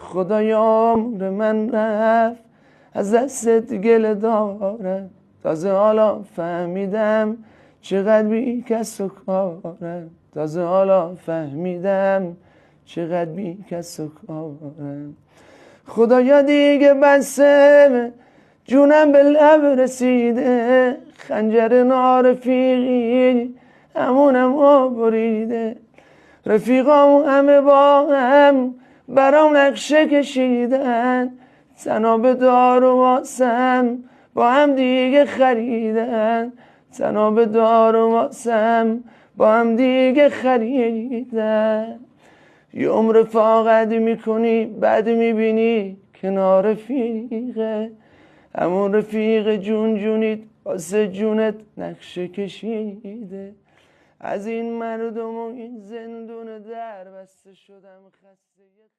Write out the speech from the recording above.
خدایا عمر من رفت از دستت گله دارم، تازه حالا فهمیدم چقدر بی کس و کارم، تازه حالا فهمیدم چقدر بی کس و کارم. خدایا دیگه بسه جونم به لب رسیده، خنجر نارفیقی همونم بریده، رفیقام همه با هم برام نقشه کشیدن، تناب دار و واسم با هم دیگه خریدن، تناب دار و واسم با هم دیگه خریدن. یه عمر رفاقت میکنی بعد میبینی کنار رفیقه، همون رفیق جون جونیت واسه جونت نقشه کشیده. از این مردم و این زندون در بسته شدم خسته.